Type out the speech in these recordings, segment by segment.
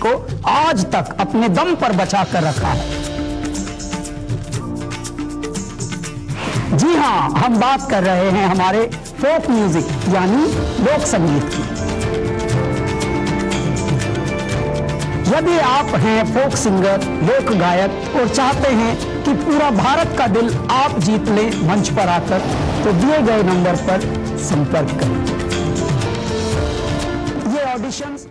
को आज तक अपने दम पर बचा कर रखा है। जी हाँ, हम बात कर रहे हैं हमारे फोक म्यूजिक यानी लोक संगीत की। यदि आप हैं फोक सिंगर, लोक गायक और चाहते हैं कि पूरा भारत का दिल आप जीत लें मंच पर आकर, तो दिए गए नंबर पर संपर्क करें। ये ऑडिशंस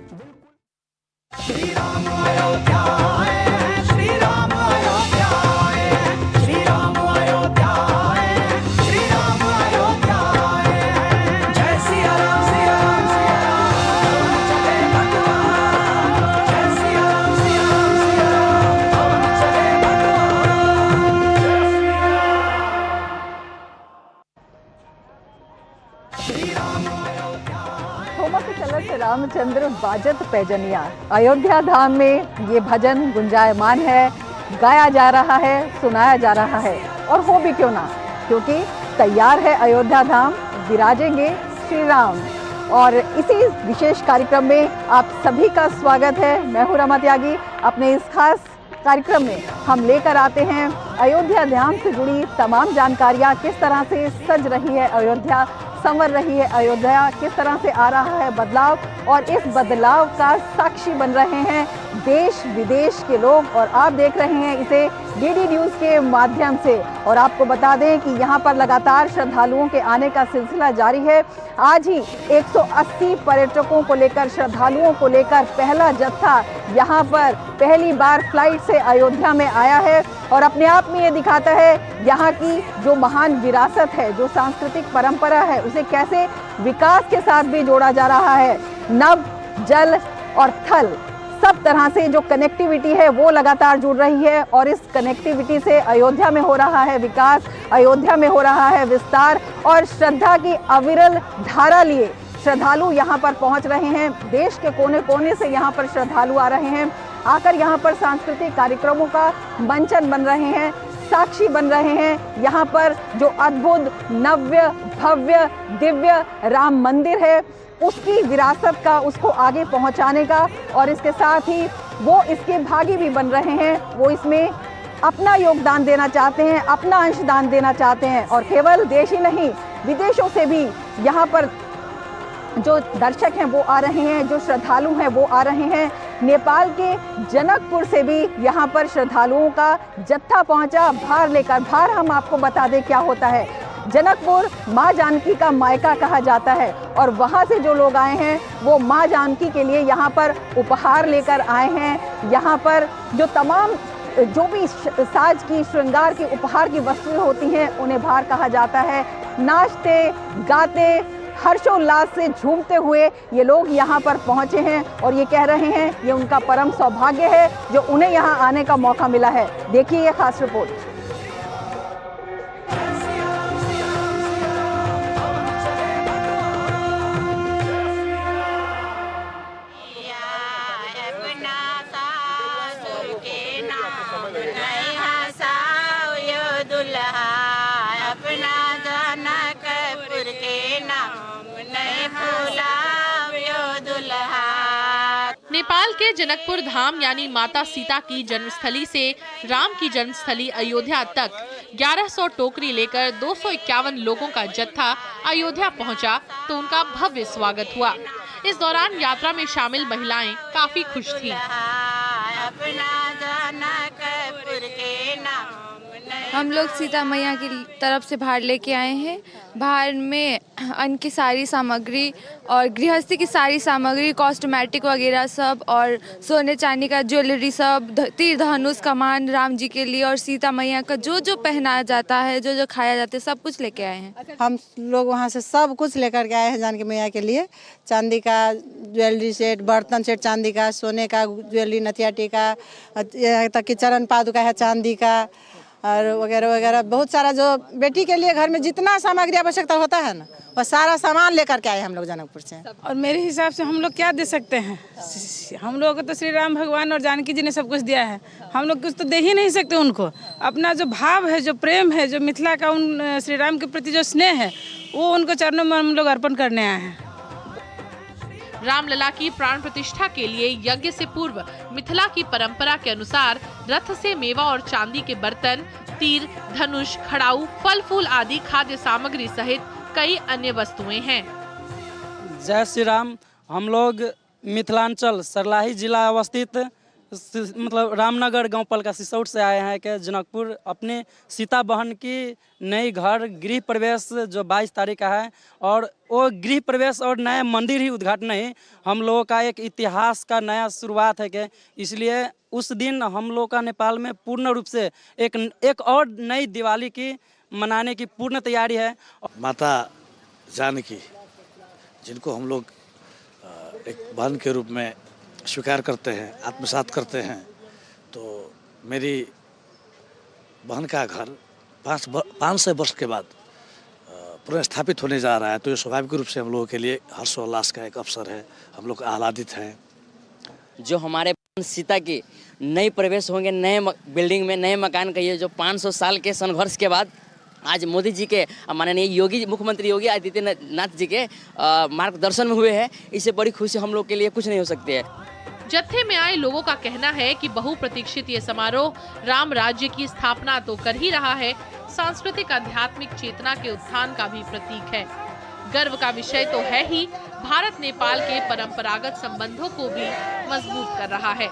श्री राम अयोध्या आए हैं, श्री राम अयोध्या आए हैं, श्री राम अयोध्या आए हैं, श्री राम अयोध्या आए हैं। जय सिया राम सिया राम सिया राम, चले भगवान। जय सिया राम सिया राम सिया राम, चले भगवान। श्री राम अयोध्या थोमस चलत रामचंद्र बाजत पैजनिया। अयोध्या धाम में ये भजन गुंजायमान है, गाया जा रहा है, सुनाया जा रहा है। और हो भी क्यों ना, क्योंकि तैयार है अयोध्या धाम, विराजेंगे श्री राम। और इसी विशेष कार्यक्रम में आप सभी का स्वागत है। मैं हूँ रमा त्यागी। अपने इस खास कार्यक्रम में हम लेकर आते हैं अयोध्या धाम से जुड़ी तमाम जानकारियाँ। किस तरह से सज रही है अयोध्या, संवर रही है अयोध्या, किस तरह से आ रहा है बदलाव, और इस बदलाव का साक्षी बन रहे हैं देश विदेश के लोग। और आप देख रहे हैं इसे डीडी न्यूज़ के माध्यम से। और आपको बता दें कि यहाँ पर लगातार श्रद्धालुओं के आने का सिलसिला जारी है। आज ही 180 पर्यटकों को लेकर, श्रद्धालुओं को लेकर पहला जत्था यहाँ पर पहली बार फ्लाइट से अयोध्या में आया है। और अपने आप में ये दिखाता है यहाँ की जो महान विरासत है, जो सांस्कृतिक परंपरा है, उसे कैसे विकास के साथ भी जोड़ा जा रहा है। नभ, जल और थल, सब तरह से जो कनेक्टिविटी है वो लगातार जुड़ रही है। और इस कनेक्टिविटी से अयोध्या में हो रहा है विकास, अयोध्या में हो रहा है विस्तार। और श्रद्धा की अविरल धारा लिए श्रद्धालु यहाँ पर पहुँच रहे हैं। देश के कोने कोने से यहाँ पर श्रद्धालु आ रहे हैं, आकर यहाँ पर सांस्कृतिक कार्यक्रमों का मंचन बन रहे हैं, साक्षी बन रहे हैं। यहाँ पर जो अद्भुत, नव्य, भव्य, दिव्य राम मंदिर है, उसकी विरासत का, उसको आगे पहुँचाने का, और इसके साथ ही वो इसके भागी भी बन रहे हैं। वो इसमें अपना योगदान देना चाहते हैं, अपना अंशदान देना चाहते हैं। और केवल देश ही नहीं, विदेशों से भी यहाँ पर जो दर्शक हैं वो आ रहे हैं, जो श्रद्धालु हैं वो आ रहे हैं। नेपाल के जनकपुर से भी यहाँ पर श्रद्धालुओं का जत्था पहुँचा भार लेकर। भार हम आपको बता दें क्या होता है। जनकपुर माँ जानकी का मायका कहा जाता है, और वहाँ से जो लोग आए हैं वो माँ जानकी के लिए यहाँ पर उपहार लेकर आए हैं। यहाँ पर जो तमाम जो भी साज की, श्रृंगार की, उपहार की वस्तुएं होती हैं, उन्हें भार कहा जाता है। नाचते गाते हर्षोल्लास से झूमते हुए ये लोग यहाँ पर पहुँचे हैं, और ये कह रहे हैं ये उनका परम सौभाग्य है जो उन्हें यहाँ आने का मौका मिला है। देखिए ये खास रिपोर्ट। नेपाल के जनकपुर धाम यानी माता सीता की जन्मस्थली से राम की जन्मस्थली अयोध्या तक 1100 टोकरी लेकर 251 लोगों का जत्था अयोध्या पहुंचा, तो उनका भव्य स्वागत हुआ। इस दौरान यात्रा में शामिल महिलाएं काफी खुश थीं। हम लोग सीता मैया की तरफ से भार लेके आए हैं। भार में अन्न की सारी सामग्री और गृहस्थी की सारी सामग्री, कॉस्मेटिक वगैरह सब, और सोने चांदी का ज्वेलरी सब, तीर धनुष कमान राम जी के लिए, और सीता मैया का जो जो पहनाया जाता है, जो जो खाया जाता है, सब कुछ लेके आए हैं। हम लोग वहाँ से सब कुछ लेकर के आए हैं जानकी मैया के लिए। चांदी का ज्वेलरी सेट, बर्तन सेट चांदी का, सोने का ज्वेलरी, नथिया टीका, यहाँ तक कि चरण पादुका है चांदी का, और वगैरह वगैरह बहुत सारा जो बेटी के लिए घर में जितना सामग्री आवश्यकता होता है ना, वह सारा सामान लेकर के आए हम लोग जनकपुर से। और मेरे हिसाब से हम लोग क्या दे सकते हैं? हम लोगों को तो श्री राम भगवान और जानकी जी ने सब कुछ दिया है, हम लोग कुछ तो दे ही नहीं सकते उनको। अपना जो भाव है, जो प्रेम है, जो मिथिला का उन श्री राम के प्रति जो स्नेह है, वो उनको चरणों में हम लोग अर्पण करने आए हैं। रामलला की प्राण प्रतिष्ठा के लिए यज्ञ से पूर्व मिथिला की परंपरा के अनुसार रथ से मेवा और चांदी के बर्तन, तीर, धनुष, खड़ाऊ, फल फूल आदि खाद्य सामग्री सहित कई अन्य वस्तुएं हैं। जय श्री राम। हम लोग मिथिलांचल सरलाही जिला अवस्थित मतलब रामनगर गांव पलका सिसौट से आए हैं कि जनकपुर अपने सीता बहन की नई घर गृह प्रवेश जो 22 तारीख का है, और वो गृह प्रवेश और नया मंदिर ही उद्घाटन नहीं, हम लोगों का एक इतिहास का नया शुरुआत है कि इसलिए उस दिन हम लोग का नेपाल में पूर्ण रूप से एक और नई दिवाली की मनाने की पूर्ण तैयारी है। माता जानकी जिनको हम लोग एक बहन के रूप में स्वीकार करते हैं, आत्मसात करते हैं, तो मेरी बहन का घर 500 वर्ष के बाद पुनर्स्थापित होने जा रहा है, तो ये स्वाभाविक रूप से हम लोगों के लिए हर्षोल्लास का एक अवसर है। हम लोग आह्लादित हैं। जो हमारे सीता की नई प्रवेश होंगे नए बिल्डिंग में, नए मकान का, ये जो 500 साल के संघर्ष के बाद आज मोदी जी के माननीय मुख्यमंत्री योगी आदित्यनाथ जी के मार्गदर्शन में हुए हैं, इससे बड़ी खुशी हम लोग के लिए कुछ नहीं हो सकती है। जत्थे में आए लोगों का कहना है कि बहुप्रतीक्षित ये समारोह राम राज्य की स्थापना तो कर ही रहा है, सांस्कृतिक आध्यात्मिक चेतना के उत्थान का भी प्रतीक है। गर्व का विषय तो है ही, भारत नेपाल के परंपरागत संबंधों को भी मजबूत कर रहा है।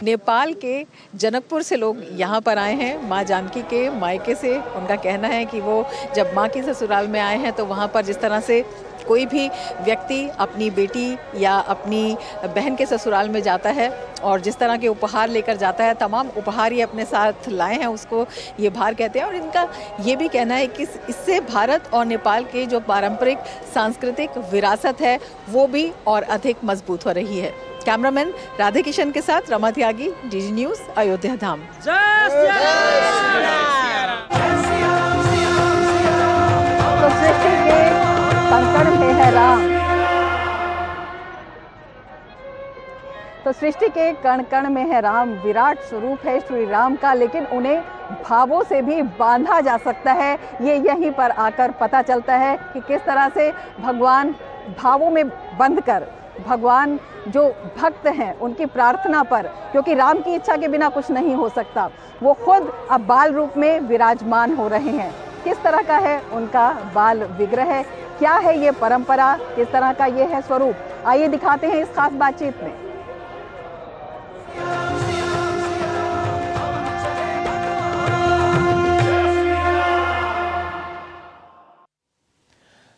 नेपाल के जनकपुर से लोग यहाँ पर आए हैं माँ जानकी के मायके से। उनका कहना है कि वो जब माँ के ससुराल में आए हैं तो वहाँ पर जिस तरह से कोई भी व्यक्ति अपनी बेटी या अपनी बहन के ससुराल में जाता है और जिस तरह के उपहार लेकर जाता है, तमाम उपहार ये अपने साथ लाए हैं, उसको ये भार कहते हैं। और इनका ये भी कहना है कि इससे भारत और नेपाल के जो पारंपरिक सांस्कृतिक विरासत है वो भी और अधिक मजबूत हो रही है। कैमरामैन राधे किशन के साथ रमा त्यागी, डीडी न्यूज़, अयोध्या धाम। तो सृष्टि के कण में है राम, तो सृष्टि के कण कण में है राम, विराट स्वरूप है श्री राम का, लेकिन उन्हें भावों से भी बांधा जा सकता है। ये यहीं पर आकर पता चलता है कि किस तरह से भगवान भावों में बंधकर भगवान जो भक्त हैं उनकी प्रार्थना पर, क्योंकि राम की इच्छा के बिना कुछ नहीं हो सकता, वो खुद अब बाल रूप में विराजमान हो रहे हैं। किस तरह का है उनका बाल विग्रह, क्या है ये परंपरा, किस तरह का ये है स्वरूप, आइए दिखाते हैं इस खास बातचीत में।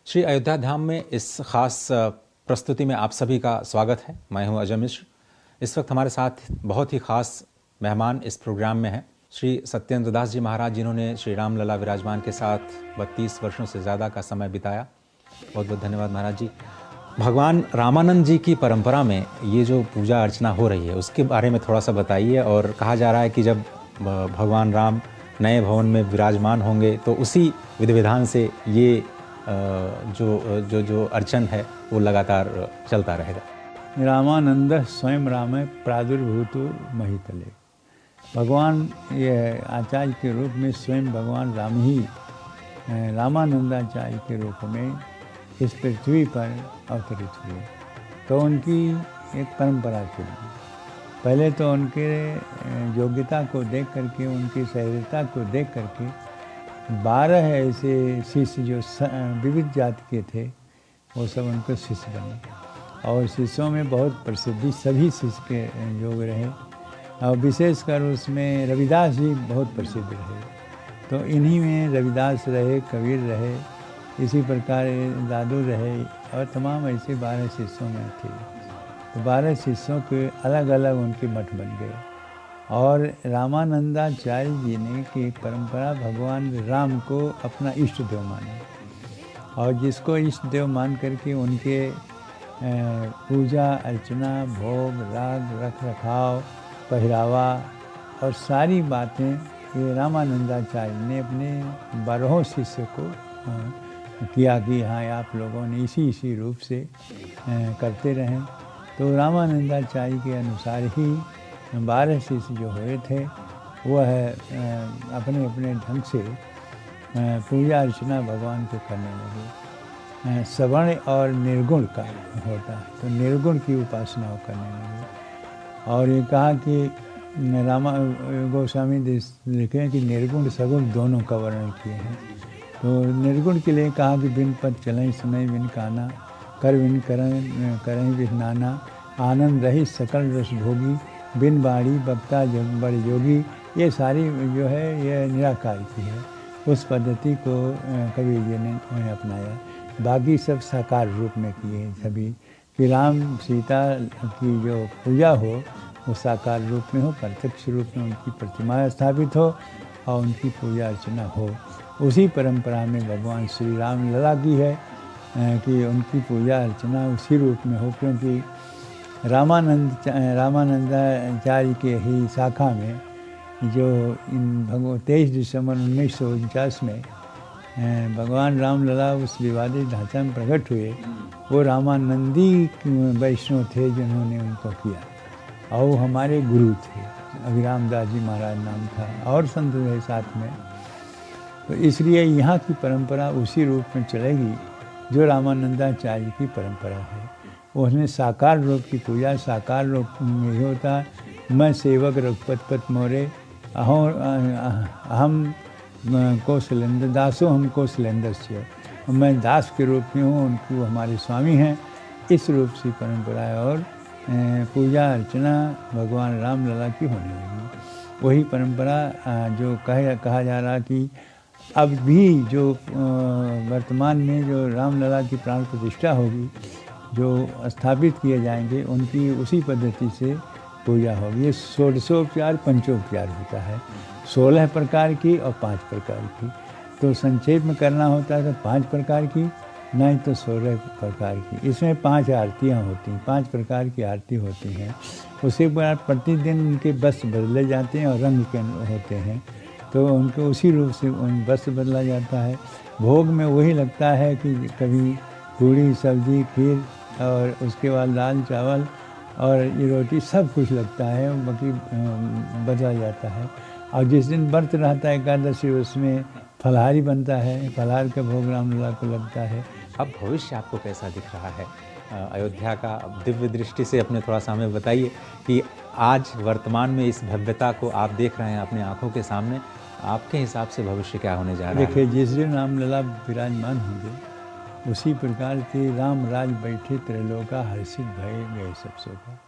श्री अयोध्या धाम में इस खास प्रस्तुति में आप सभी का स्वागत है। मैं हूं अजय मिश्र। इस वक्त हमारे साथ बहुत ही खास मेहमान इस प्रोग्राम में हैं श्री सत्येंद्र दास जी महाराज, जिन्होंने श्री रामलला विराजमान के साथ 32 वर्षों से ज़्यादा का समय बिताया। बहुत बहुत धन्यवाद महाराज जी। भगवान रामानंद जी की परंपरा में ये जो पूजा अर्चना हो रही है उसके बारे में थोड़ा सा बताइए। और कहा जा रहा है कि जब भगवान राम नए भवन में विराजमान होंगे तो उसी विधि विधान से ये जो अर्चन है वो लगातार चलता रहेगा। रामानंद स्वयं राम प्रादुर्भूतो महितले। भगवान ये आचार्य के रूप में स्वयं भगवान राम ही रामानंदाचार्य के रूप में इस पृथ्वी पर अवतरित हुए। तो उनकी एक परंपरा चली। पहले तो उनके योग्यता को देख करके, उनकी सहृदयता को देख करके 12 ऐसे शिष्य जो विविध जाति के थे वो सब उनको शिष्य बने और शिष्यों में बहुत प्रसिद्धि सभी शिष्य के योग रहे और विशेषकर उसमें रविदास जी बहुत प्रसिद्ध रहे। तो इन्हीं में रविदास रहे, कबीर रहे, इसी प्रकार दादू रहे और तमाम ऐसे 12 शिष्यों में थे। तो 12 शिष्यों के अलग अलग उनके मठ बन गए और रामानंदाचार्य जी ने की परंपरा भगवान राम को अपना इष्ट देव माना और जिसको इष्ट देव मान करके उनके पूजा अर्चना, भोग, राग, रख रखाव, पहरावा और सारी बातें ये रामानंदाचार्य ने अपने 12 शिष्य को किया कि हाँ आप लोगों ने इसी रूप से करते रहें। तो रामानंदाचार्य के अनुसार ही 12 शिष्य जो हुए थे वह अपने अपने ढंग से पूजा अर्चना भगवान को करने लगे सवर्ण और निर्गुण का होता है, तो निर्गुण की उपासना वो करने लगे। और ये कहा कि रामा गोस्वामी लिखे हैं कि निर्गुण सगुण दोनों का वर्णन किए हैं। तो निर्गुण के लिए कहा कि बिन पद चलें सुनई बिन काना, कर बिन करें बिन नाना, आनंद रहित सकल रस भोगी, बिन बाड़ी बक्ता जग बड़ योगी। ये सारी जो है ये निराकार की है, उस पद्धति को कबीर जी ने अपनाया। बाकी सब साकार रूप में किए हैं सभी, कि राम सीता की जो पूजा हो वो साकार रूप में हो, प्रत्यक्ष रूप में उनकी प्रतिमा स्थापित हो और उनकी पूजा अर्चना हो। उसी परंपरा में भगवान श्री राम लला की है कि उनकी पूजा अर्चना उसी रूप में हो, क्योंकि रामानंदाचार्य के ही शाखा में जो इन 23 दिसंबर 1949 में भगवान रामलला उस विवादित ढांचा में प्रकट हुए, वो रामानंदी वैष्णव थे जिन्होंने उनको किया, और वो हमारे गुरु थे। अभिराम दास जी महाराज नाम था, और संत रहे साथ में। तो इसलिए यहाँ की परंपरा उसी रूप में चलेगी जो रामानंदाचार्य की परंपरा है। उसने साकार रूप की पूजा, साकार रूप में ही होता है। मैं सेवक रघुपत पत मोरे, हम कौशलेंद्र दासो हम कौशलेंद्र से, मैं दास के रूप में हूँ, उनकी वो हमारे स्वामी हैं। इस रूप से परंपरा है और पूजा अर्चना भगवान रामलला की होने लगी। वही परंपरा जो कहा जा रहा कि अब भी जो वर्तमान में जो रामलला की प्राण प्रतिष्ठा होगी, जो स्थापित किए जाएंगे, उनकी उसी पद्धति से पूजा होगी। ये 16उपचार पंचोपचार होता है, 16 प्रकार की और 5 प्रकार की। तो संक्षेप में करना होता है तो 5 प्रकार की, नहीं तो 16 प्रकार की। इसमें 5 आरतियाँ होती हैं, 5 प्रकार की आरती होती हैं। उसी बाद प्रतिदिन उनके वस्त्र बदले जाते हैं और रंग के होते हैं, तो उनको उसी रूप से वस्त्र बदला जाता है। भोग में वही लगता है कि कभी पूड़ी सब्जी खीर और उसके बाद दाल चावल और ये रोटी सब कुछ लगता है, बाकी बदला जाता है। और जिस दिन व्रत रहता है एकादशी, उसमें फलाहारी बनता है, फलाहार का भोग रामलला को लगता है। अब भविष्य आपको कैसा दिख रहा है अयोध्या का? दिव्य दृष्टि से अपने थोड़ा सा हमें बताइए कि आज वर्तमान में इस भव्यता को आप देख रहे हैं अपनी आंखों के सामने, आपके हिसाब से भविष्य क्या होने जा रहा है? देखिए, जिस दिन रामलला विराजमान होंगे उसी प्रकार से राम राज बैठे त्रैलोका, हर्षित भय गए सब शोका।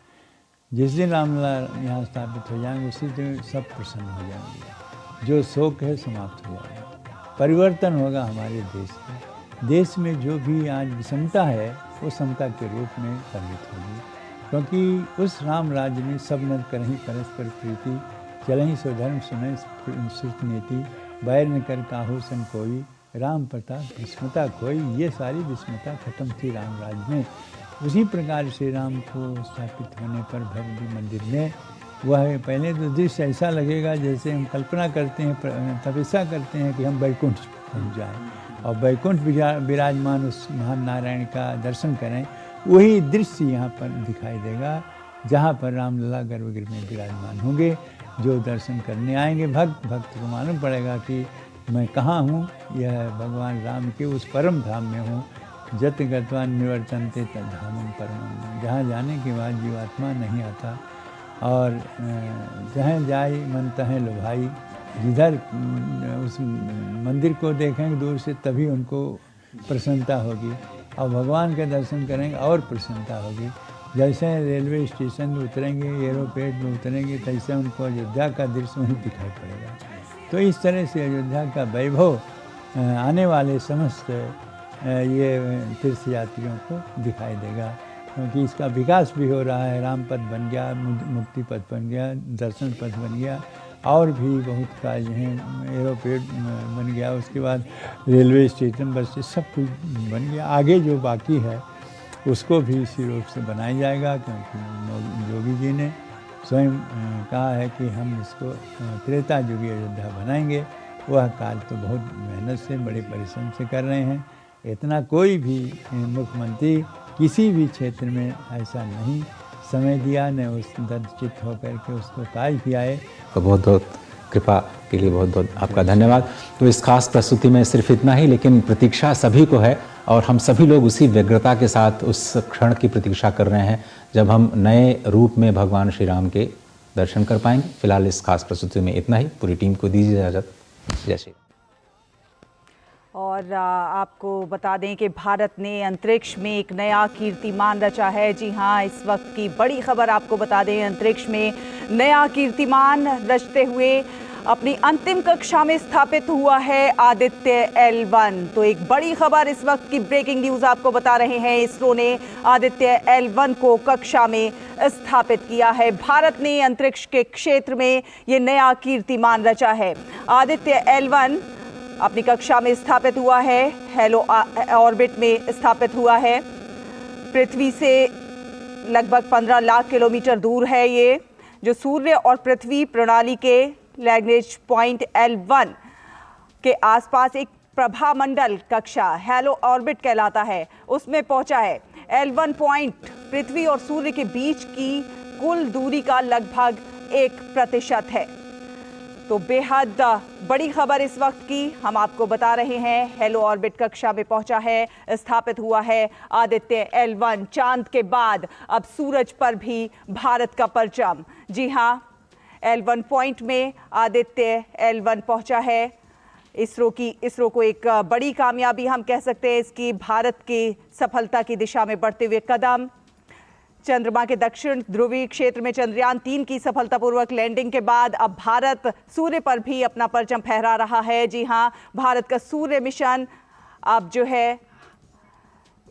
जिस दिन रामलला यहाँ स्थापित हो जाएंगे उसी दिन सब प्रसन्न हो जाएंगे, जो शोक है समाप्त हो जाएगा। परिवर्तन होगा हमारे देश में। देश में जो भी आज विषमता है वो समता के रूप में परिणित होगी, क्योंकि उस राम राज्य में सब नर करहीं परस्पर प्रीति, चलहीं स्वधर्म सुनहि श्रुत नीति, बैर न कर काहू सन कोई, राम प्रताप विस्मता खोई। ये सारी विस्मता खत्म थी राम राज्य में। उसी प्रकार से राम को स्थापित होने पर भव्य मंदिर में वह पहले तो दृश्य ऐसा लगेगा जैसे हम कल्पना करते हैं, तपस्या करते हैं कि हम बैकुंठ पहुँच जाएँ और बैकुंठ विराजमान उस महान नारायण का दर्शन करें। वही दृश्य यहाँ पर दिखाई देगा जहाँ पर रामलला गर्भगृह में विराजमान होंगे। जो दर्शन करने आएंगे भक्त को मालूम पड़ेगा कि मैं कहाँ हूँ, यह भगवान राम के उस परम धाम में हूँ। जत गत्वा निवर्तन्ते तद्धामं परमं, जहाँ जाने के बाद जीवात्मा नहीं आता और जहाँ जाए मन तहें लो भाई। जिधर उस मंदिर को देखेंगे दूर से तभी उनको प्रसन्नता होगी और भगवान के दर्शन करेंगे और प्रसन्नता होगी। जैसे रेलवे स्टेशन में उतरेंगे, एयरपोर्ट में उतरेंगे, तैसे उनको अयोध्या का दृश्य वहीं दिखाई पड़ेगा। तो इस तरह से अयोध्या का वैभव आने वाले समस्त ये तीर्थ यात्रियों को दिखाई देगा, क्योंकि इसका विकास भी हो रहा है। राम पथ बन गया, मुक्ति पथ बन गया, दर्शन पथ बन गया, और भी बहुत कार्य हैं। एयरपोर्ट बन गया, उसके बाद रेलवे स्टेशन, बस सब कुछ बन गया। आगे जो बाकी है उसको भी इसी रूप से बनाया जाएगा, क्योंकि योगी जी ने स्वयं कहा है कि हम इसको त्रेता युगी अयोध्या बनाएंगे। वह काल तो बहुत मेहनत से, बड़े परिश्रम से कर रहे हैं। इतना कोई भी मुख्यमंत्री किसी भी क्षेत्र में ऐसा नहीं समय दिया, न उस दर्शित होकर के उसको कार्य किया है। बहुत बहुत कृपा के लिए बहुत बहुत आपका धन्यवाद। तो इस खास प्रस्तुति में सिर्फ इतना ही, लेकिन प्रतीक्षा सभी को है और हम सभी लोग उसी व्यग्रता के साथ उस क्षण की प्रतीक्षा कर रहे हैं जब हम नए रूप में भगवान श्री राम के दर्शन कर पाएंगे। फिलहाल इस खास प्रस्तुति में इतना ही। पूरी टीम को दीजिए इजाजत। जय श्री। और आपको बता दें कि भारत ने अंतरिक्ष में एक नया कीर्तिमान रचा है। जी हाँ, इस वक्त की बड़ी खबर आपको बता दें, अंतरिक्ष में नया कीर्तिमान रचते हुए अपनी अंतिम कक्षा में स्थापित हुआ है आदित्य L1। तो एक बड़ी खबर, इस वक्त की ब्रेकिंग न्यूज आपको बता रहे हैं। इसरो ने आदित्य L1 को कक्षा में स्थापित किया है। भारत ने अंतरिक्ष के क्षेत्र में ये नया कीर्तिमान रचा है। आदित्य L1 अपनी कक्षा में स्थापित हुआ है, हेलो ऑर्बिट में स्थापित हुआ है। पृथ्वी से लगभग 15 लाख किलोमीटर दूर है ये, जो सूर्य और पृथ्वी प्रणाली के लैग्रेंज पॉइंट L1 के आसपास एक प्रभामंडल कक्षा हेलो ऑर्बिट कहलाता है, उसमें पहुंचा है। L1 पॉइंट पृथ्वी और सूर्य के बीच की कुल दूरी का लगभग 1% है। तो बेहद बड़ी खबर इस वक्त की हम आपको बता रहे हैं। हेलो ऑर्बिट कक्षा में पहुंचा है, स्थापित हुआ है आदित्य L1। चांद के बाद अब सूरज पर भी भारत का परचम। जी हाँ, L1 पॉइंट में आदित्य L1 पहुंचा है। इसरो को एक बड़ी कामयाबी हम कह सकते हैं इसकी, भारत की सफलता की दिशा में बढ़ते हुए कदम। चंद्रमा के दक्षिण ध्रुवीय क्षेत्र में चंद्रयान-3 की सफलतापूर्वक लैंडिंग के बाद अब भारत सूर्य पर भी अपना परचम फहरा रहा है। जी हां, भारत का सूर्य मिशन अब जो है,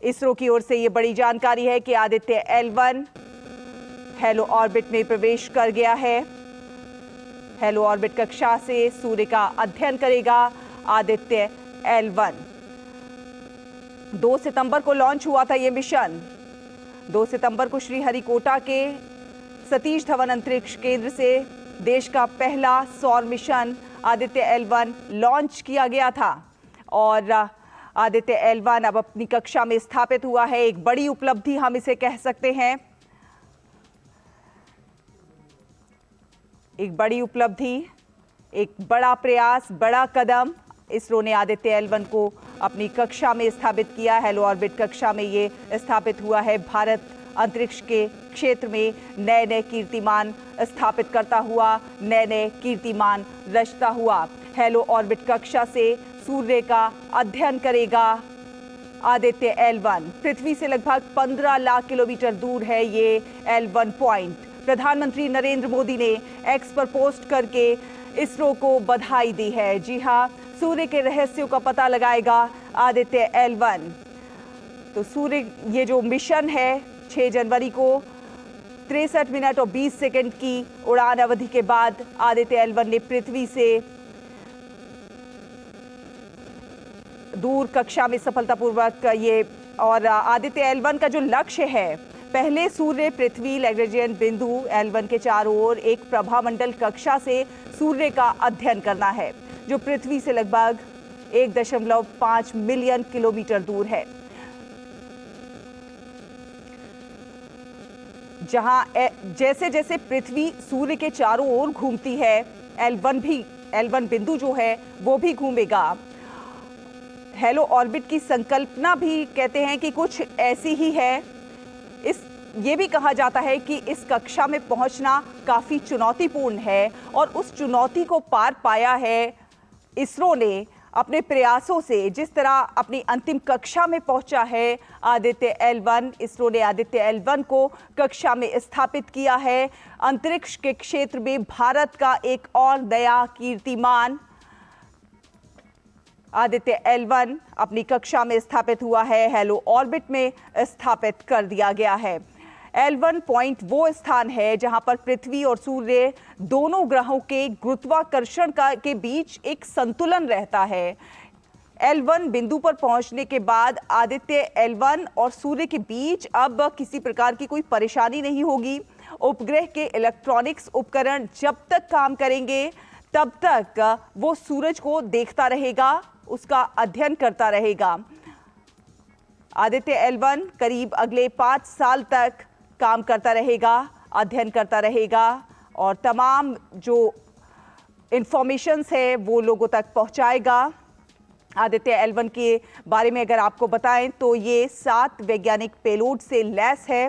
इसरो की ओर से ये बड़ी जानकारी है कि आदित्य L1 हेलो ऑर्बिट में प्रवेश कर गया है। हेलो ऑर्बिट कक्षा से सूर्य का अध्ययन करेगा आदित्य L1। 2 सितंबर को लॉन्च हुआ था ये मिशन। 2 सितंबर को श्रीहरिकोटा के सतीश धवन अंतरिक्ष केंद्र से देश का पहला सौर मिशन आदित्य L1 लॉन्च किया गया था और आदित्य L1 अब अपनी कक्षा में स्थापित हुआ है। एक बड़ी उपलब्धि हम इसे कह सकते हैं, एक बड़ी उपलब्धि, एक बड़ा प्रयास, बड़ा कदम। इसरो ने आदित्य L1 को अपनी कक्षा में स्थापित किया। हेलो ऑर्बिट कक्षा में ये स्थापित हुआ है। भारत अंतरिक्ष के क्षेत्र में नए नए कीर्तिमान स्थापित करता हुआ, नए नए कीर्तिमान रचता हुआ हेलो ऑर्बिट कक्षा से सूर्य का अध्ययन करेगा आदित्य L1। पृथ्वी से लगभग 15 लाख किलोमीटर दूर है ये L1 पॉइंट। प्रधानमंत्री नरेंद्र मोदी ने एक्स पर पोस्ट करके इसरो को बधाई दी है। जी हाँ, सूर्य के रहस्यों का पता लगाएगा आदित्य L1। तो सूर्य, ये जो मिशन है 6 जनवरी को 63 मिनट और 20 सेकंड की उड़ान अवधि के बाद आदित्य L1 ने पृथ्वी से दूर कक्षा में सफलतापूर्वक ये, और आदित्य L1 का जो लक्ष्य है, पहले सूर्य पृथ्वी लैग्रेंजियन बिंदु L1 के चारों ओर एक प्रभामंडल कक्षा से सूर्य का अध्ययन करना है, जो पृथ्वी से लगभग 1.5 मिलियन किलोमीटर दूर है। जहां जैसे जैसे पृथ्वी सूर्य के चारों ओर घूमती है, L1 बिंदु जो है वो भी घूमेगा। हेलो ऑर्बिट की संकल्पना भी कहते हैं कि कुछ ऐसी ही है। ये भी कहा जाता है कि इस कक्षा में पहुंचना काफी चुनौतीपूर्ण है और उस चुनौती को पार पाया है इसरो ने अपने प्रयासों से। जिस तरह अपनी अंतिम कक्षा में पहुंचा है आदित्य L1, इसरो ने आदित्य L1 को कक्षा में स्थापित किया है। अंतरिक्ष के क्षेत्र में भारत का एक और नया कीर्तिमान आदित्य L1 अपनी कक्षा में स्थापित हुआ है, हेलो ऑर्बिट में स्थापित कर दिया गया है। L1 पॉइंट वो स्थान है जहां पर पृथ्वी और सूर्य दोनों ग्रहों के गुरुत्वाकर्षण के बीच एक संतुलन रहता है। L1 बिंदु पर पहुंचने के बाद आदित्य L1 और सूर्य के बीच अब किसी प्रकार की कोई परेशानी नहीं होगी। उपग्रह के इलेक्ट्रॉनिक्स उपकरण जब तक काम करेंगे तब तक वो सूरज को देखता रहेगा, उसका अध्ययन करता रहेगा। आदित्य L1 करीब अगले 5 साल तक काम करता रहेगा, अध्ययन करता रहेगा और तमाम जो इंफॉर्मेशंस है वो लोगों तक पहुंचाएगा। आदित्य L1 के बारे में अगर आपको बताएं तो ये 7 वैज्ञानिक पेलोड से लैस है।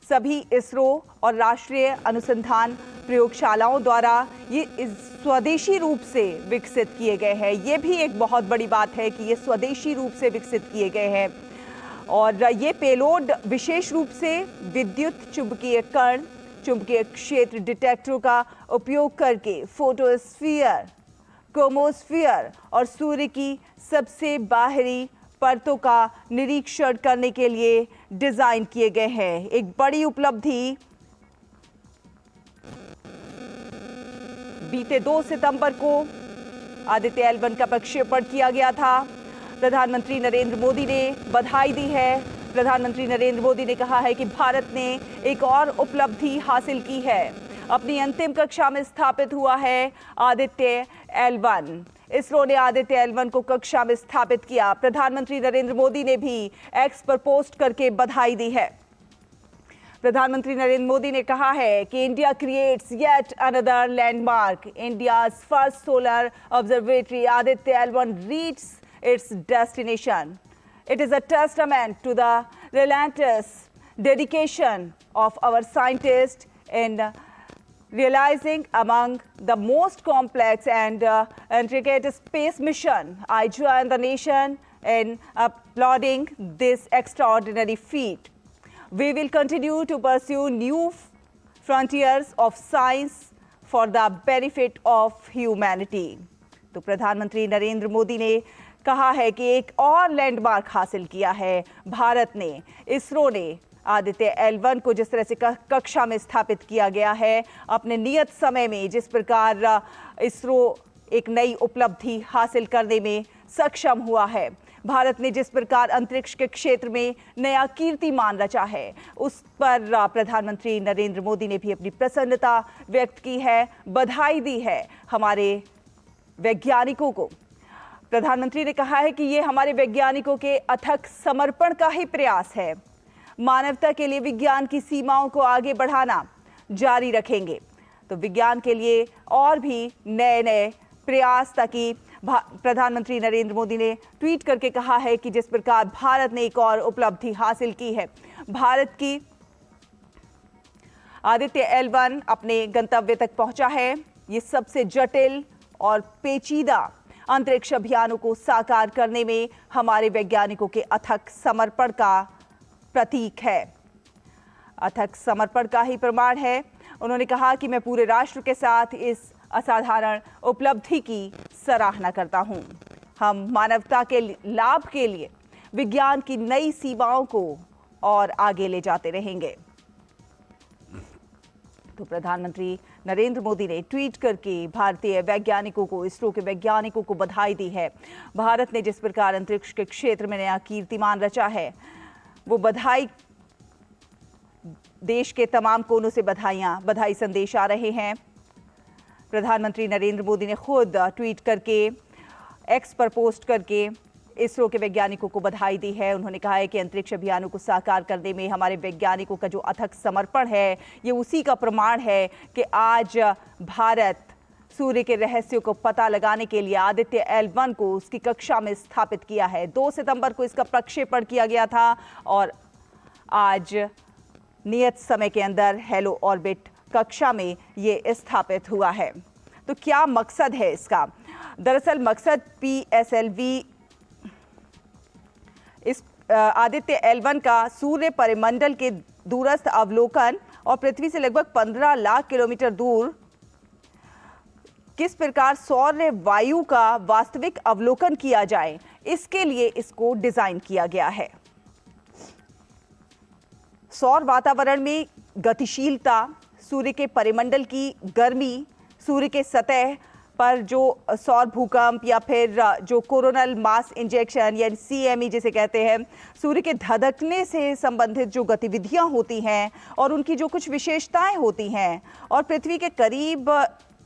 सभी इसरो और राष्ट्रीय अनुसंधान प्रयोगशालाओं द्वारा ये स्वदेशी रूप से विकसित किए गए हैं। ये भी एक बहुत बड़ी बात है कि ये स्वदेशी रूप से विकसित किए गए हैं। और ये पेलोड विशेष रूप से विद्युत चुंबकीय कण, चुंबकीय क्षेत्र डिटेक्टरों का उपयोग करके फोटोस्फीयर, क्रोमोस्फीयर और सूर्य की सबसे बाहरी परतों का निरीक्षण करने के लिए डिजाइन किए गए हैं। एक बड़ी उपलब्धि बीते 2 सितंबर को आदित्य L1 का प्रक्षेपण किया गया था। प्रधानमंत्री नरेंद्र मोदी ने बधाई दी है। प्रधानमंत्री नरेंद्र मोदी ने कहा है कि भारत ने एक और उपलब्धि हासिल की है। अपनी अंतिम कक्षा में स्थापित हुआ है आदित्य L1। इसरो ने आदित्य L1 को कक्षा में स्थापित किया। प्रधानमंत्री नरेंद्र मोदी ने भी एक्स पर पोस्ट करके बधाई दी है। प्रधानमंत्री नरेंद्र मोदी ने कहा है कि India creates yet another landmark. India's first solar observatory Aditya L1 reaches its destination. It is a testament to the relentless dedication of our scientists in realizing among the most complex and intricate space mission. I join the nation in applauding this extraordinary feat. We will continue to pursue new frontiers of science for the benefit of humanity. तो प्रधानमंत्री नरेंद्र मोदी ने कहा है कि एक और landmark हासिल किया है भारत ने। इसरो ने आदित्य L1 को जिस तरह से कक्षा में स्थापित किया गया है, अपने नियत समय में जिस प्रकार इसरो एक नई उपलब्धि हासिल करने में सक्षम हुआ है, भारत ने जिस प्रकार अंतरिक्ष के क्षेत्र में नया कीर्तिमान रचा है, उस पर प्रधानमंत्री नरेंद्र मोदी ने भी अपनी प्रसन्नता व्यक्त की है, बधाई दी है हमारे वैज्ञानिकों को। प्रधानमंत्री ने कहा है कि ये हमारे वैज्ञानिकों के अथक समर्पण का ही प्रयास है। मानवता के लिए विज्ञान की सीमाओं को आगे बढ़ाना जारी रखेंगे। तो विज्ञान के लिए और भी नए नए प्रयास, ताकि प्रधानमंत्री नरेंद्र मोदी ने ट्वीट करके कहा है कि जिस प्रकार भारत ने एक और उपलब्धि हासिल की है, भारत की आदित्य L1 अपने गंतव्य तक पहुंचा है। ये सबसे जटिल और पेचीदा अंतरिक्ष अभियानों को साकार करने में हमारे वैज्ञानिकों के अथक समर्पण का प्रतीक है, अथक समर्पण का ही प्रमाण है। उन्होंने कहा कि मैं पूरे राष्ट्र के साथ इस असाधारण उपलब्धि की सराहना करता हूं। हम मानवता के लाभ के लिए विज्ञान की नई सीमाओं को और आगे ले जाते रहेंगे। तो प्रधानमंत्री नरेंद्र मोदी ने ट्वीट करके भारतीय वैज्ञानिकों को, इसरो के वैज्ञानिकों को बधाई दी है। भारत ने जिस प्रकार अंतरिक्ष के क्षेत्र में नया कीर्तिमान रचा है, वो बधाई, देश के तमाम कोनों से बधाई संदेश आ रहे हैं। प्रधानमंत्री नरेंद्र मोदी ने खुद ट्वीट करके, एक्स पर पोस्ट करके इसरो के वैज्ञानिकों को बधाई दी है। उन्होंने कहा है कि अंतरिक्ष अभियानों को साकार करने में हमारे वैज्ञानिकों का जो अथक समर्पण है, ये उसी का प्रमाण है कि आज भारत सूर्य के रहस्यों को पता लगाने के लिए आदित्य L1 को उसकी कक्षा में स्थापित किया है। 2 सितंबर को इसका प्रक्षेपण किया गया था और आज नियत समय के अंदर हेलो ऑर्बिट कक्षा में ये स्थापित हुआ है। तो क्या मकसद है इसका? दरअसल मकसद PSLV इस आदित्य L1 का सूर्य परिमंडल के दूरस्थ अवलोकन और पृथ्वी से लगभग 15 लाख किलोमीटर दूर किस प्रकार सौर वायु का वास्तविक अवलोकन किया जाए, इसके लिए इसको डिजाइन किया गया है। सौर वातावरण में गतिशीलता, सूर्य के परिमंडल की गर्मी, सूर्य के सतह पर जो सौर भूकंप या फिर जो कोरोनल मास इंजेक्शन या CME जिसे कहते हैं, सूर्य के धधकने से संबंधित जो गतिविधियां होती हैं और उनकी जो कुछ विशेषताएं होती हैं, और पृथ्वी के करीब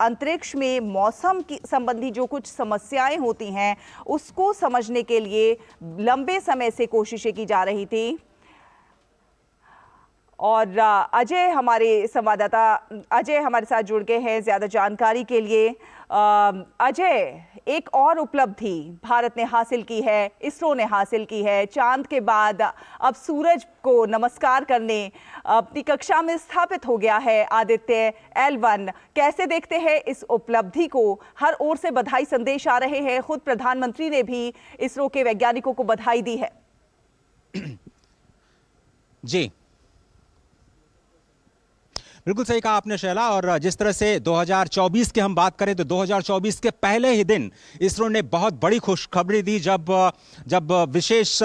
अंतरिक्ष में मौसम की संबंधी जो कुछ समस्याएं होती हैं, उसको समझने के लिए लंबे समय से कोशिशें की जा रही थी। और अजय हमारे संवाददाता अजय हमारे साथ जुड़ गए हैं ज़्यादा जानकारी के लिए। अजय, एक और उपलब्धि भारत ने हासिल की है, इसरो ने हासिल की है। चांद के बाद अब सूरज को नमस्कार करने अपनी कक्षा में स्थापित हो गया है आदित्य L1। कैसे देखते हैं इस उपलब्धि को? हर ओर से बधाई संदेश आ रहे हैं, खुद प्रधानमंत्री ने भी इसरो के वैज्ञानिकों को बधाई दी है। जी बिल्कुल सही कहा आपने शैला। और जिस तरह से 2024 की हम बात करें तो 2024 के पहले ही दिन इसरो ने बहुत बड़ी खुशखबरी दी जब विशेष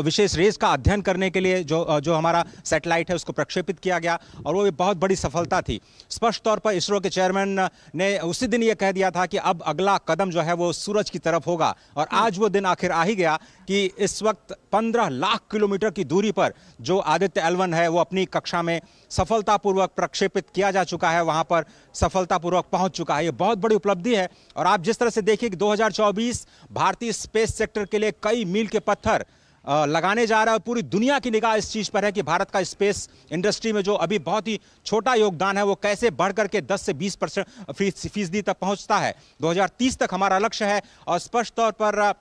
विशेष रेस का अध्ययन करने के लिए जो हमारा सैटेलाइट है उसको प्रक्षेपित किया गया और वो भी बहुत बड़ी सफलता थी। स्पष्ट तौर पर इसरो के चेयरमैन ने उसी दिन ये कह दिया था कि अब अगला कदम जो है वो सूरज की तरफ होगा और आज वो दिन आखिर आ ही गया कि इस वक्त 15 लाख किलोमीटर की दूरी पर जो आदित्य L1 है वो अपनी कक्षा में सफलतापूर्वक प्रक्षेपित किया जा चुका है, वहां पर सफलतापूर्वक पहुंच चुका है। ये बहुत बड़ी उपलब्धि है। और आप जिस तरह से देखिए कि 2024 भारतीय स्पेस सेक्टर के लिए कई मील के पत्थर लगाने जा रहा है। पूरी दुनिया की निगाह इस चीज पर है कि भारत का स्पेस इंडस्ट्री में जो अभी बहुत ही छोटा योगदान है वो कैसे बढ़ करके 10 से 20% तक पहुंचता है। 2030 तक हमारा लक्ष्य है। और स्पष्ट तौर पर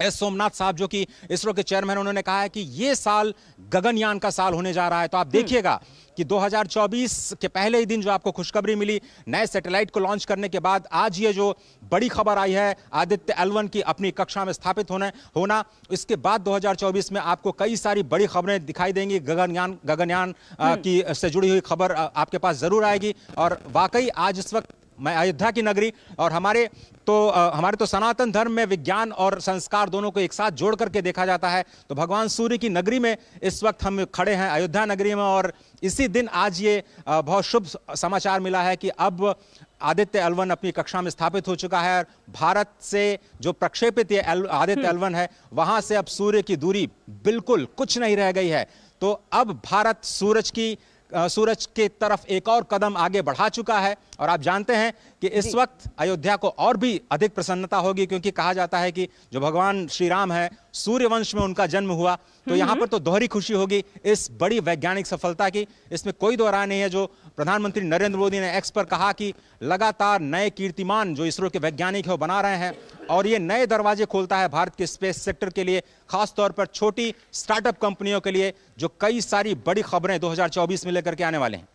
एस सोमनाथ साहब जो कि इसरो के चेयरमैन, उन्होंने कहा है कि ये साल गगनयान का साल होने जा रहा है। तो आप देखिएगा कि 2024 के पहले ही दिन जो आपको खुशखबरी मिली नए सैटेलाइट को लॉन्च करने के बाद, आज ये जो बड़ी खबर आई है आदित्य L1 की अपनी कक्षा में स्थापित होना, इसके बाद 2024 में आपको कई सारी बड़ी खबरें दिखाई देंगी। गगनयान की से जुड़ी हुई खबर आपके पास जरूर आएगी। और वाकई आज इस वक्त मैं अयोध्या की नगरी और हमारे तो सनातन धर्म में विज्ञान और संस्कार दोनों को एक साथ जोड़ करके देखा जाता है। तो भगवान सूर्य की नगरी में इस वक्त हम खड़े हैं, अयोध्या नगरी में। और इसी दिन आज ये बहुत शुभ समाचार मिला है कि अब आदित्य L1 अपनी कक्षा में स्थापित हो चुका है। भारत से जो प्रक्षेपित ये आदित्य L1 है वहां से अब सूर्य की दूरी बिल्कुल कुछ नहीं रह गई है। तो अब भारत सूरज के तरफ एक और कदम आगे बढ़ा चुका है। और आप जानते हैं कि इस वक्त अयोध्या को और भी अधिक प्रसन्नता होगी, क्योंकि कहा जाता है कि जो भगवान श्री राम है सूर्य वंश में उनका जन्म हुआ। तो यहाँ पर तो दोहरी खुशी होगी इस बड़ी वैज्ञानिक सफलता की, इसमें कोई दो राय नहीं है। जो प्रधानमंत्री नरेंद्र मोदी ने एक्स पर कहा कि लगातार नए कीर्तिमान जो इसरो के वैज्ञानिक है वो बना रहे हैं और ये नए दरवाजे खोलता है भारत के स्पेस सेक्टर के लिए, खासतौर पर छोटी स्टार्टअप कंपनियों के लिए, जो कई सारी बड़ी खबरें 2024 में लेकर के आने वाले हैं।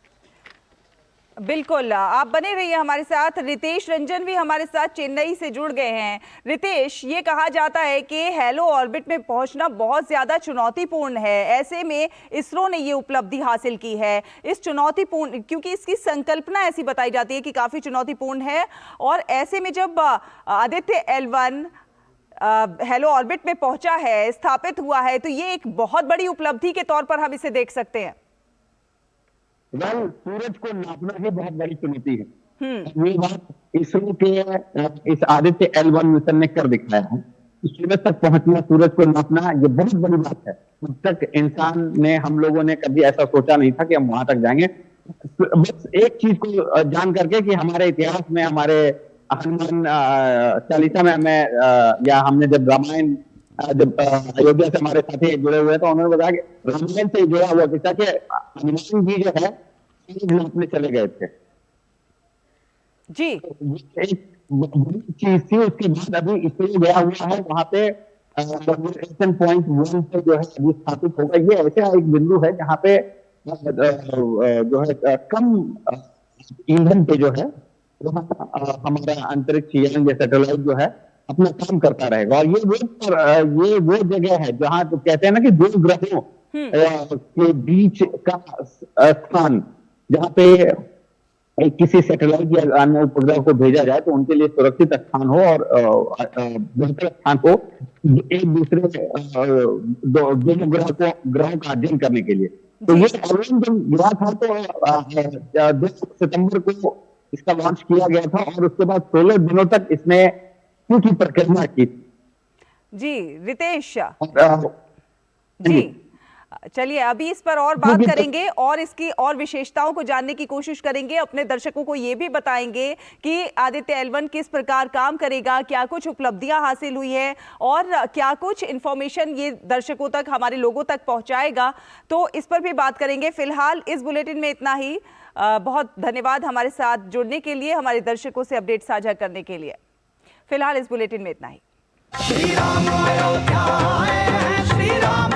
बिल्कुल, आप बने रहिए हमारे साथ। रितेश रंजन भी हमारे साथ चेन्नई से जुड़ गए हैं। रितेश, ये कहा जाता है कि हेलो ऑर्बिट में पहुंचना बहुत ज़्यादा चुनौतीपूर्ण है, ऐसे में इसरो ने ये उपलब्धि हासिल की है। इस चुनौतीपूर्ण, क्योंकि इसकी संकल्पना ऐसी बताई जाती है कि काफ़ी चुनौतीपूर्ण है, और ऐसे में जब आदित्य L1 हेलो ऑर्बिट में पहुंचा है, स्थापित हुआ है, तो ये एक बहुत बड़ी उपलब्धि के तौर पर हम इसे देख सकते हैं। सूरज को नापना ही बहुत बड़ी चुनौती है। ये बात इसरो के इस आदित्य L1 मिशन ने कर दिखाया है। सूरज तक पहुंचना, सूरज को नापना, ये बहुत बड़ी बात है। अब तक इंसान ने, हम लोगों ने कभी ऐसा सोचा नहीं था कि हम वहां तक जाएंगे। बस एक चीज को जान करके कि हमारे इतिहास में, हमारे हनुमान चालीसा में हमें या हमने जब रामायण, जब अयोध्या से हमारे साथी जुड़े हुए तो उन्होंने बताया कि रामायण से जुड़ा हुआ किस्सा कि हनुमान जी जो है अपने चले गए थे जी। एक बड़ी चीज थी। उसके बाद अभी इसरो गया हुआ है वहां पे पॉइंट 1 पे जो है अभी स्थापित होगा। ये ऐसा एक बिंदु है जहाँ पे जो है कम ईंधन पे जो है हमारा अंतरिक्ष यान या सैटेलाइट जो है अपना काम करता रहेगा। और ये वो जगह है जहाँ तो कहते हैं ना कि दो ग्रहों के बीच का स्थान, जहाँ पे किसी सैटेलाइट या अन्य उपग्रह को भेजा जाए तो उनके लिए सुरक्षित स्थान हो और बेहतर स्थान हो एक दूसरे दोनों ग्रहों का अध्ययन करने के लिए। तो ये L1 जब गिरा था तो 2 सितंबर को इसका लॉन्च किया गया था और उसके बाद 16 दिनों तक इसने की प्रक्रिया की। जी रितेश जी, चलिए अभी इस पर और बात करेंगे और इसकी और विशेषताओं को जानने की कोशिश करेंगे। अपने दर्शकों को ये भी बताएंगे कि आदित्य L1 किस प्रकार काम करेगा, क्या कुछ उपलब्धियां हासिल हुई है और क्या कुछ इंफॉर्मेशन ये दर्शकों तक, हमारे लोगों तक पहुंचाएगा, तो इस पर भी बात करेंगे। फिलहाल इस बुलेटिन में इतना ही। बहुत धन्यवाद हमारे साथ जुड़ने के लिए, हमारे दर्शकों से अपडेट साझा करने के लिए। फिलहाल इस बुलेटिन में इतना ही। श्री राम अयोध्या आए हैं, श्री राम